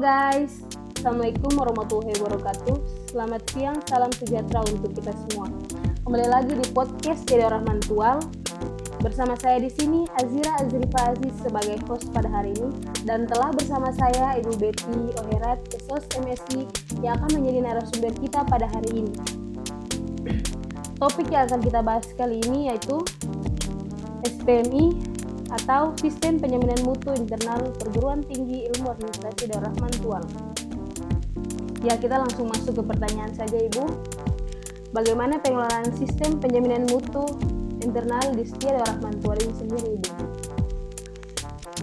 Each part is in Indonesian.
guys, Assalamualaikum warahmatullahi wabarakatuh. Selamat siang, salam sejahtera untuk kita semua. Kembali lagi di podcast Jadi Orang Mantual. Bersama saya di sini Azira Azrifa Aziz sebagai host pada hari ini, dan telah bersama saya Ibu Betty Oherat, Kesos MSI, yang akan menjadi narasumber kita pada hari ini. Topik yang akan kita bahas kali ini yaitu SPMI atau Sistem Penjaminan Mutu Internal Perguruan Tinggi Ilmu Administrasi Daerah Mantual. Ya, kita langsung masuk ke pertanyaan saja, Ibu. Bagaimana pengelolaan sistem penjaminan mutu internal di setiap daerah Mantual ini sendiri, Ibu?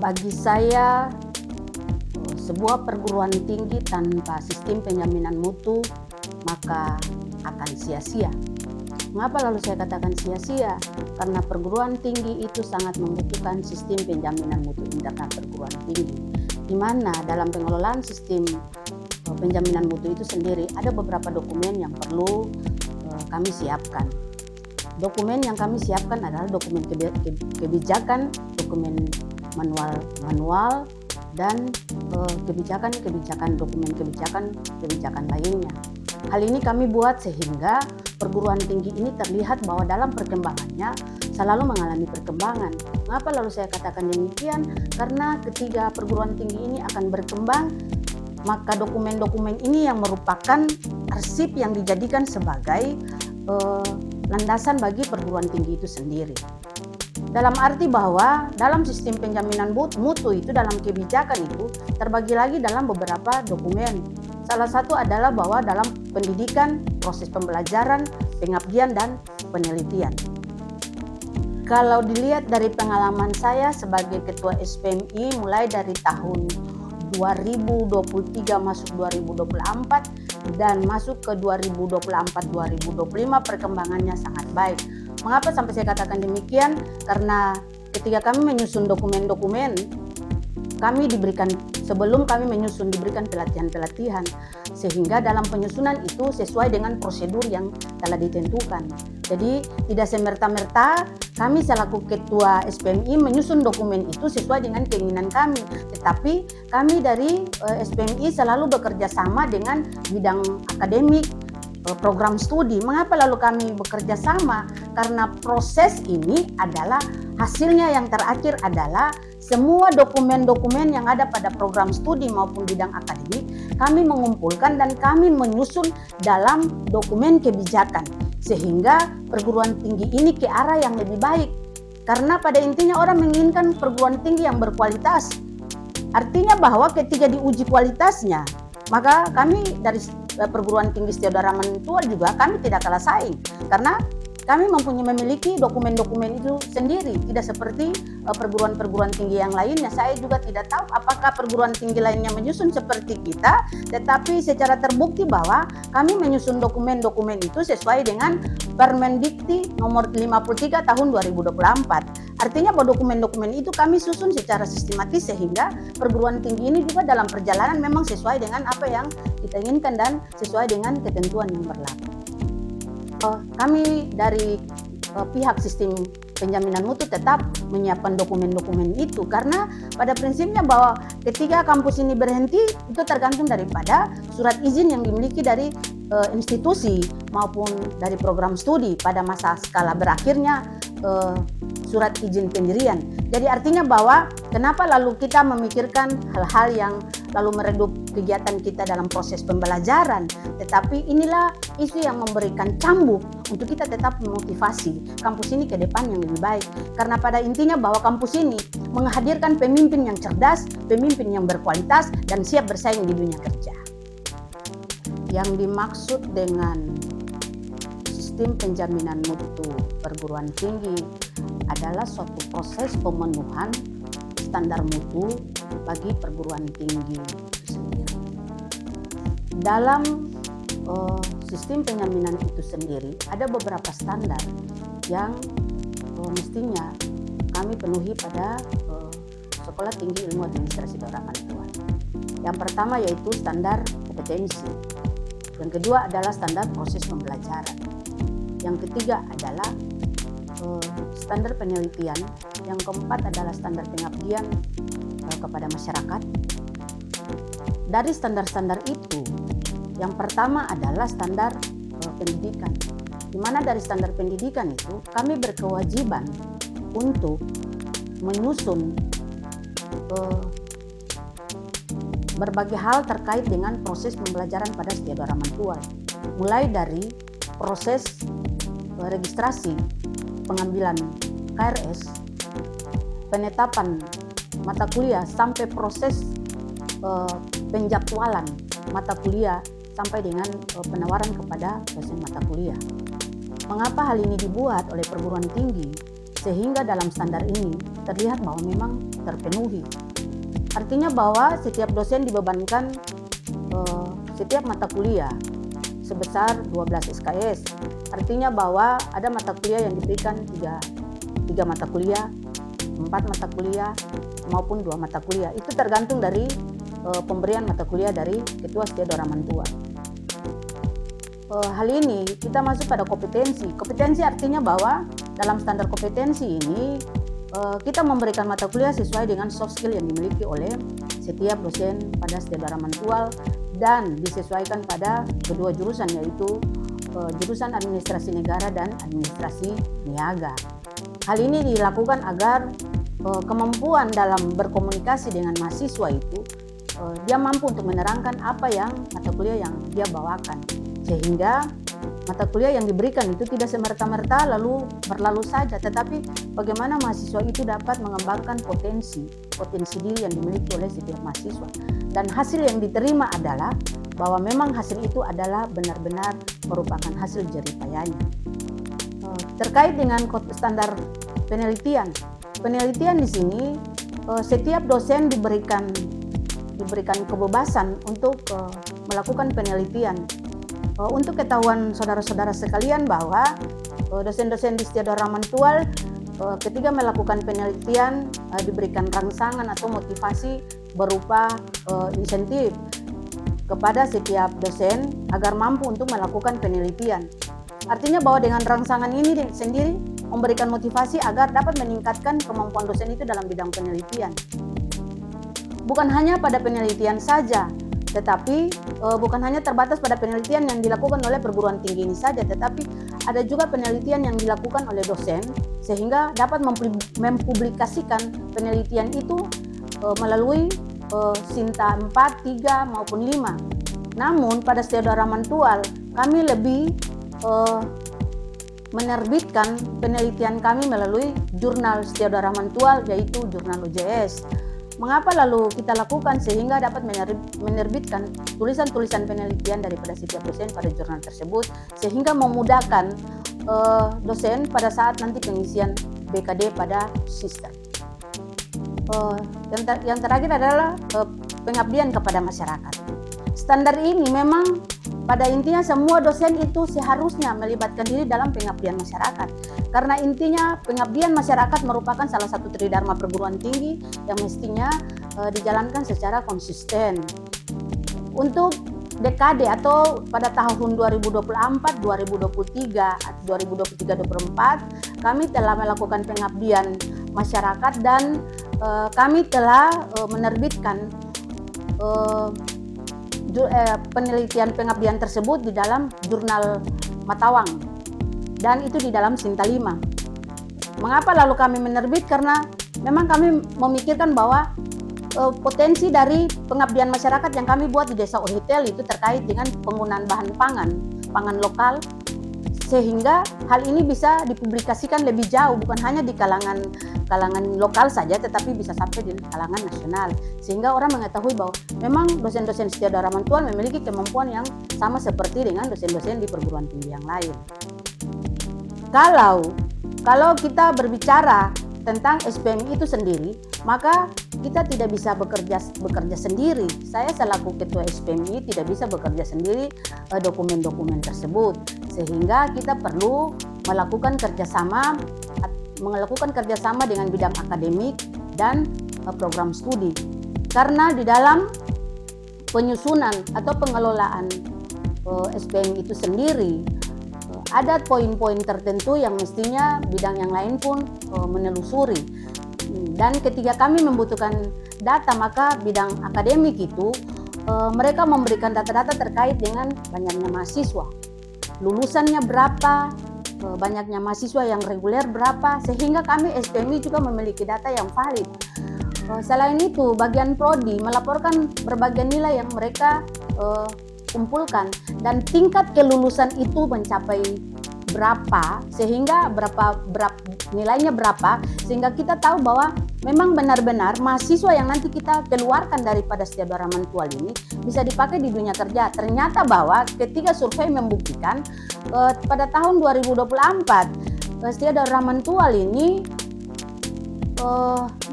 Bagi saya, sebuah perguruan tinggi tanpa sistem penjaminan mutu maka akan sia-sia. Mengapa lalu saya katakan sia-sia? Karena perguruan tinggi itu sangat membutuhkan sistem penjaminan mutu internal perguruan tinggi, di mana dalam pengelolaan sistem penjaminan mutu itu sendiri ada beberapa dokumen yang perlu kami siapkan. Dokumen yang kami siapkan adalah dokumen kebijakan, dokumen manual dan dokumen kebijakan lainnya. Hal ini kami buat sehingga perguruan tinggi ini terlihat bahwa dalam perkembangannya selalu mengalami perkembangan. Mengapa lalu saya katakan demikian? Karena ketika perguruan tinggi ini akan berkembang, maka dokumen-dokumen ini yang merupakan arsip yang dijadikan sebagai landasan bagi perguruan tinggi itu sendiri. Dalam arti bahwa dalam sistem penjaminan mutu itu, dalam kebijakan itu terbagi lagi dalam beberapa dokumen. Salah satu adalah bahwa dalam pendidikan, proses pembelajaran, pengabdian, dan penelitian. Kalau dilihat dari pengalaman saya sebagai ketua SPMI mulai dari tahun 2023 masuk 2024 dan masuk ke 2024-2025 perkembangannya sangat baik. Mengapa sampai saya katakan demikian? Karena ketika kami menyusun dokumen-dokumen, kami diberikan diberikan pelatihan-pelatihan, sehingga dalam penyusunan itu sesuai dengan prosedur yang telah ditentukan. Jadi tidak semerta-merta kami selaku ketua SPMI menyusun dokumen itu sesuai dengan keinginan kami, tetapi kami dari SPMI selalu bekerja sama dengan bidang akademik, program studi. Mengapa lalu kami bekerja sama? Karena proses ini adalah hasilnya yang terakhir adalah semua dokumen-dokumen yang ada pada program studi maupun bidang akademik kami mengumpulkan dan kami menyusun dalam dokumen kebijakan, sehingga perguruan tinggi ini ke arah yang lebih baik. Karena pada intinya orang menginginkan perguruan tinggi yang berkualitas. Artinya bahwa ketika diuji kualitasnya, maka kami dari perguruan tinggi Daerah Mantual juga kami tidak kalah saing, karena kami memiliki dokumen-dokumen itu sendiri. Tidak seperti perguruan-perguruan tinggi yang lainnya. Saya juga tidak tahu apakah perguruan tinggi lainnya menyusun seperti kita, tetapi secara terbukti bahwa kami menyusun dokumen-dokumen itu sesuai dengan Permendikti nomor 53 tahun 2024. Artinya bahwa dokumen-dokumen itu kami susun secara sistematis sehingga perguruan tinggi ini juga dalam perjalanan memang sesuai dengan apa yang kita inginkan dan sesuai dengan ketentuan yang berlaku. Kami dari pihak sistem penjaminan mutu tetap menyiapkan dokumen-dokumen itu, karena pada prinsipnya bahwa ketika kampus ini berhenti itu tergantung daripada surat izin yang dimiliki dari institusi maupun dari program studi pada masa skala berakhirnya surat izin pendirian. Jadi artinya bahwa kenapa lalu kita memikirkan hal-hal yang lalu meredup kegiatan kita dalam proses pembelajaran, tetapi inilah isu yang memberikan cambuk untuk kita tetap memotivasi kampus ini ke depan yang lebih baik. Karena pada intinya bahwa kampus ini menghadirkan pemimpin yang cerdas, pemimpin yang berkualitas dan siap bersaing di dunia kerja. Yang dimaksud dengan sistem penjaminan mutu perguruan tinggi adalah suatu proses pemenuhan standar mutu bagi perguruan tinggi itu sendiri. Dalam sistem penjaminan itu sendiri ada beberapa standar yang mestinya kami penuhi pada Sekolah Tinggi Ilmu Administrasi Daerah Mantual. Yang pertama yaitu standar kompetensi. Yang kedua adalah standar proses pembelajaran. Yang ketiga adalah standar penelitian. Yang keempat adalah standar pengabdian kepada masyarakat. dari standar-standar itu, yang pertama adalah standar pendidikan. Di mana dari standar pendidikan itu kami berkewajiban untuk menyusun berbagai hal terkait dengan proses pembelajaran pada setiap daerah mantual, mulai dari proses registrasi pengambilan KRS, penetapan mata kuliah, sampai proses penjadwalan mata kuliah, sampai dengan penawaran kepada dosen mata kuliah. Mengapa hal ini dibuat oleh perguruan tinggi sehingga dalam standar ini terlihat bahwa memang terpenuhi? Artinya bahwa setiap dosen dibebankan setiap mata kuliah sebesar 12 SKS. Artinya bahwa ada mata kuliah yang diberikan 3 mata kuliah, 4 mata kuliah, maupun 2 mata kuliah. Itu tergantung dari pemberian mata kuliah dari Ketua Setia Daerah Mantual. Hal ini kita masuk pada kompetensi. Kompetensi artinya bahwa dalam standar kompetensi ini kita memberikan mata kuliah sesuai dengan soft skill yang dimiliki oleh setiap dosen pada Setia Daerah Mantual dan disesuaikan pada kedua jurusan, yaitu jurusan administrasi negara dan administrasi niaga. Hal ini dilakukan agar kemampuan dalam berkomunikasi dengan mahasiswa itu dia mampu untuk menerangkan apa yang mata kuliah yang dia bawakan, sehingga mata kuliah yang diberikan itu tidak semerta-merta lalu berlalu saja, tetapi bagaimana mahasiswa itu dapat mengembangkan potensi diri yang dimiliki oleh setiap mahasiswa, dan hasil yang diterima adalah bahwa memang hasil itu adalah benar-benar merupakan hasil jerih payahnya. Terkait dengan standar penelitian di sini setiap dosen diberikan kebebasan untuk melakukan penelitian. Untuk ketahuan saudara-saudara sekalian bahwa dosen-dosen di Setia Daerah Mantual ketika melakukan penelitian diberikan rangsangan atau motivasi berupa insentif kepada setiap dosen agar mampu untuk melakukan penelitian. Artinya bahwa dengan rangsangan ini sendiri memberikan motivasi agar dapat meningkatkan kemampuan dosen itu dalam bidang penelitian. Bukan hanya pada penelitian saja, tetapi bukan hanya terbatas pada penelitian yang dilakukan oleh perguruan tinggi ini saja, tetapi ada juga penelitian yang dilakukan oleh dosen sehingga dapat mempublikasikan penelitian itu melalui Sinta 4, 3 maupun 5. Namun pada Setia Daerah Mantual kami lebih menerbitkan penelitian kami melalui jurnal Setia Daerah Mantual, yaitu jurnal UJS. Mengapa lalu kita lakukan sehingga dapat menerbitkan tulisan-tulisan penelitian daripada setiap dosen pada jurnal tersebut, sehingga memudahkan dosen pada saat nanti pengisian BKD pada sistem. Yang terakhir adalah pengabdian kepada masyarakat. Standar ini memang pada intinya semua dosen itu seharusnya melibatkan diri dalam pengabdian masyarakat. Karena intinya pengabdian masyarakat merupakan salah satu tridharma perguruan tinggi yang mestinya dijalankan secara konsisten. Untuk dekade atau pada tahun 2024, 2023, 2023-2024 kami telah melakukan pengabdian masyarakat dan kami telah menerbitkan penelitian pengabdian tersebut di dalam jurnal Matawang dan itu di dalam Sinta 5. Mengapa lalu kami menerbit? Karena memang kami memikirkan bahwa potensi dari pengabdian masyarakat yang kami buat di Desa Ohitel itu terkait dengan penggunaan bahan pangan lokal, sehingga hal ini bisa dipublikasikan lebih jauh, bukan hanya di kalangan lokal saja, tetapi bisa sampai di kalangan nasional, sehingga orang mengetahui bahwa memang dosen-dosen Setia Daerah Mantual memiliki kemampuan yang sama seperti dengan dosen-dosen di perguruan tinggi yang lain. Kalau kita berbicara tentang SPMI itu sendiri, maka kita tidak bisa bekerja sendiri. Saya selaku ketua SPMI tidak bisa bekerja sendiri dokumen-dokumen tersebut, sehingga kita perlu melakukan kerjasama dengan bidang akademik dan program studi. Karena di dalam penyusunan atau pengelolaan SPMI itu sendiri ada poin-poin tertentu yang mestinya bidang yang lain pun menelusuri. Dan ketika kami membutuhkan data, maka bidang akademik itu mereka memberikan data-data terkait dengan banyaknya mahasiswa, lulusannya berapa, banyaknya mahasiswa yang reguler berapa, sehingga kami SPMI juga memiliki data yang valid. Selain itu, bagian prodi melaporkan berbagai nilai yang mereka kumpulkan dan tingkat kelulusan itu mencapai berapa, sehingga berapa nilainya berapa, sehingga kita tahu bahwa memang benar-benar mahasiswa yang nanti kita keluarkan daripada Setiausaha Ramanual ini bisa dipakai di dunia kerja. Ternyata bahwa ketika survei membuktikan pada tahun 2024 Setiausaha Ramanual ini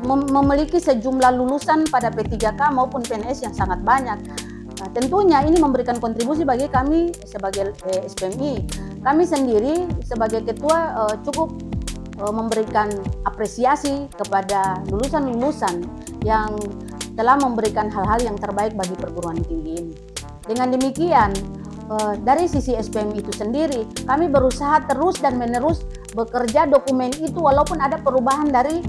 memiliki sejumlah lulusan pada P3K maupun PNS yang sangat banyak. Nah, tentunya ini memberikan kontribusi bagi kami sebagai SPMI. Kami sendiri sebagai ketua cukup memberikan apresiasi kepada lulusan-lulusan yang telah memberikan hal-hal yang terbaik bagi perguruan tinggi ini. Dengan demikian, dari sisi SPMI itu sendiri, kami berusaha terus dan menerus bekerja dokumen itu walaupun ada perubahan dari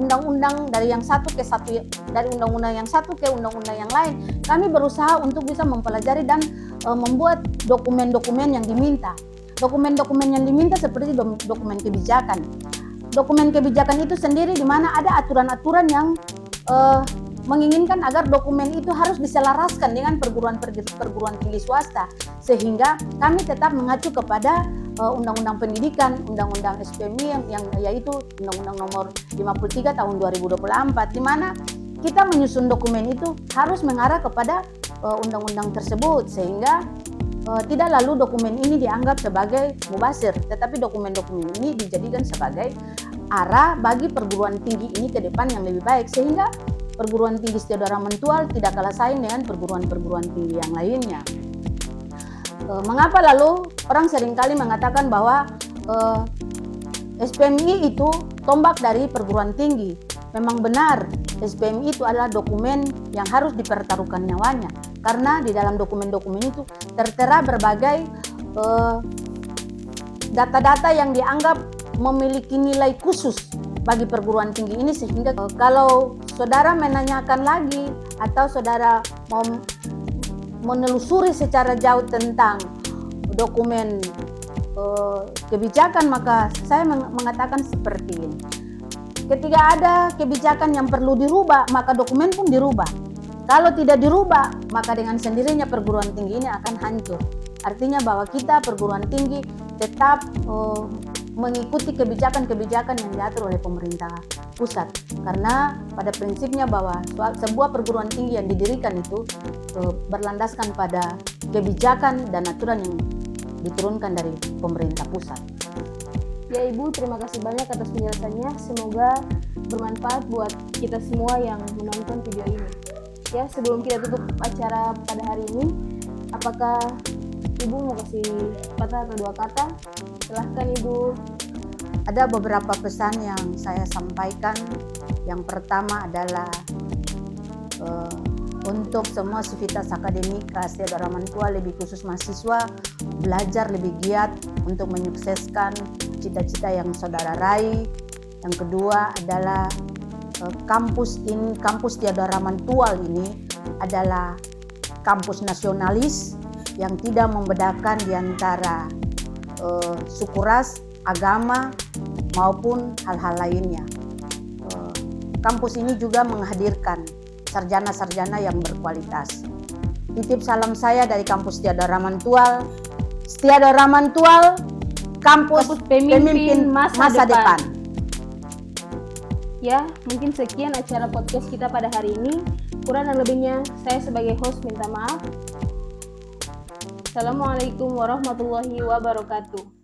undang-undang dari yang satu ke satu, dari undang-undang yang satu ke undang-undang yang lain. Kami berusaha untuk bisa mempelajari dan membuat dokumen-dokumen yang diminta. Dokumen-dokumen yang diminta seperti dokumen kebijakan. Dokumen kebijakan itu sendiri di mana ada aturan-aturan yang menginginkan agar dokumen itu harus diselaraskan dengan perguruan tinggi swasta, sehingga kami tetap mengacu kepada Undang-Undang Pendidikan, Undang-Undang SPMI yang yaitu Undang-Undang Nomor 53 Tahun 2024, di mana kita menyusun dokumen itu harus mengarah kepada undang-undang tersebut, sehingga tidak lalu dokumen ini dianggap sebagai mubazir, tetapi dokumen-dokumen ini dijadikan sebagai arah bagi perguruan tinggi ini ke depan yang lebih baik, sehingga perguruan tinggi Setiausaha Ramanual tidak kalah saing dengan perguruan-perguruan tinggi yang lainnya. Mengapa lalu orang seringkali mengatakan bahwa SPMI itu tombak dari perguruan tinggi? Memang benar, SPMI itu adalah dokumen yang harus dipertaruhkan nyawanya, karena di dalam dokumen-dokumen itu tertera berbagai data-data yang dianggap memiliki nilai khusus bagi perguruan tinggi ini, sehingga kalau saudara menanyakan lagi atau saudara mau menelusuri secara jauh tentang dokumen kebijakan, maka saya mengatakan seperti ini. Ketika ada kebijakan yang perlu dirubah, maka dokumen pun dirubah. Kalau tidak dirubah, maka dengan sendirinya perguruan tinggi ini akan hancur. Artinya bahwa kita perguruan tinggi tetap mengikuti kebijakan-kebijakan yang diatur oleh pemerintah pusat, karena pada prinsipnya bahwa sebuah perguruan tinggi yang didirikan itu berlandaskan pada kebijakan dan aturan yang diturunkan dari pemerintah pusat. Ya Ibu, terima kasih banyak atas penjelasannya. Semoga bermanfaat buat kita semua yang menonton video ini. Ya, sebelum kita tutup acara pada hari ini, apakah Ibu mau kasih kata atau dua kata? Silahkan Ibu. Ada beberapa pesan yang saya sampaikan. Yang pertama adalah untuk semua sivitas akademik Setiausaha Ramanual, lebih khusus mahasiswa, belajar lebih giat untuk menyukseskan cita-cita yang saudara raih. Yang kedua adalah kampus Setiausaha Ramanual ini adalah kampus nasionalis yang tidak membedakan di antara suku ras, agama maupun hal-hal lainnya. Kampus ini juga menghadirkan sarjana-sarjana yang berkualitas. Titip salam saya dari kampus Setiausaha Ramanual. Setiausaha Ramanual, kampus pemimpin masa depan. Ya, mungkin sekian acara podcast kita pada hari ini. Kurang dan lebihnya saya sebagai host minta maaf. Assalamualaikum warahmatullahi wabarakatuh.